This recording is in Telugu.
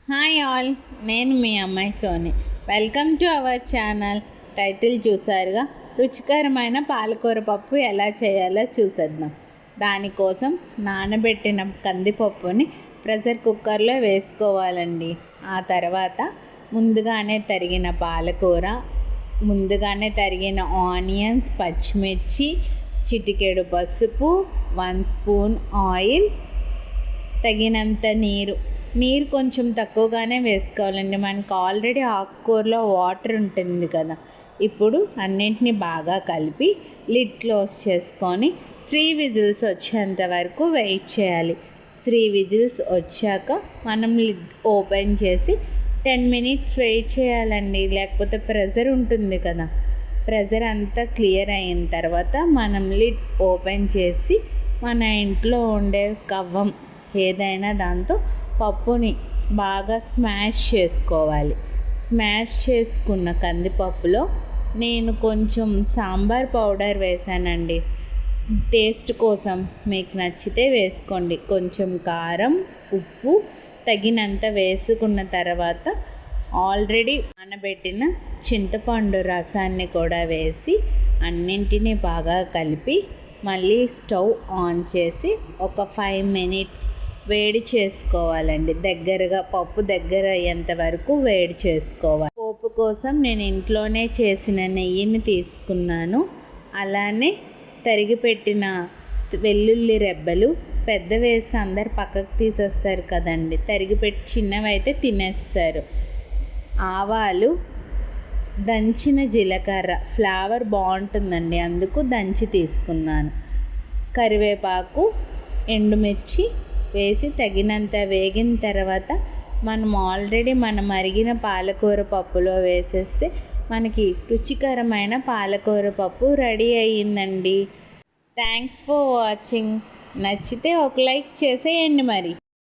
హాయ్ ఆల్, నేను మీ అమ్మాయి Soni. Welcome to our channel. Title చూసారుగా, రుచికరమైన పాలకూర పప్పు ఎలా చేయాలో చూసేద్దాం. దానికోసం నానబెట్టిన కందిపప్పుని ప్రెషర్ కుక్కర్లో వేసుకోవాలండి. ఆ తర్వాత ముందుగానే తరిగిన పాలకూర, ముందుగానే తరిగిన ఆనియన్స్, పచ్చిమిర్చి, చిటికెడు పసుపు, 1 స్పూన్ ఆయిల్, తగినంత నీరు కొంచెం తక్కువగానే వేసుకోవాలండి. మనకు ఆల్రెడీ ఆకుకూరలో వాటర్ ఉంటుంది కదా. ఇప్పుడు అన్నింటినీ బాగా కలిపి లిడ్ క్లోజ్ చేసుకొని 3 విజిల్స్ వచ్చేంత వరకు వెయిట్ చేయాలి. 3 విజిల్స్ వచ్చాక మనం లిడ్ ఓపెన్ చేసి 10 మినిట్స్ వెయిట్ చేయాలండి. లేకపోతే ప్రెషర్ ఉంటుంది కదా, ప్రెషర్ అంతా క్లియర్ అయిన తర్వాత మనం లిడ్ ఓపెన్ చేసి మన ఇంట్లో ఉండే కవ్వం ఏదైనా దాంతో పప్పుని బాగా స్మాష్ చేసుకోవాలి. స్మాష్ చేసుకున్న కందిపప్పులో నేను కొంచెం సాంబార్ పౌడర్ వేసానండి. టేస్ట్ కోసం మీకు నచ్చితే వేసుకోండి. కొంచెం కారం, ఉప్పు తగినంత వేసుకున్న తర్వాత ఆల్రెడీ నానబెట్టిన చింతపండు రసాన్ని కూడా వేసి అన్నింటినీ బాగా కలిపి మళ్ళీ స్టవ్ ఆన్ చేసి ఒక 5 మినిట్స్ వేడి చేసుకోవాలండి. పప్పు దగ్గర అయ్యేంత వరకు వేడి చేసుకోవాలి. పోపు కోసం నేను ఇంట్లోనే చేసిన నెయ్యిని తీసుకున్నాను. అలానే తరిగి పెట్టిన వెల్లుల్లి రెబ్బలు, పెద్ద వేసి అందరు పక్కకు తీసేస్తారు కదండి, తరిగి పెట్టి చిన్నవి అయితే తినేస్తారు. ఆవాలు, దంచిన జీలకర్ర, ఫ్లేవర్ బాగుంటుందండి, అందుకు దంచి తీసుకున్నాను. కరివేపాకు, ఎండుమిర్చి వేసి తగినంత వేగిన తర్వాత మనం ఆల్రెడీ మరిగిన పాలకూర పప్పులో వేసేస్తే మనకి రుచికరమైన పాలకూర పప్పు రెడీ అయ్యిందండి. Thanks for watching. నచ్చితే ఒక లైక్ చేసేయండి మరి.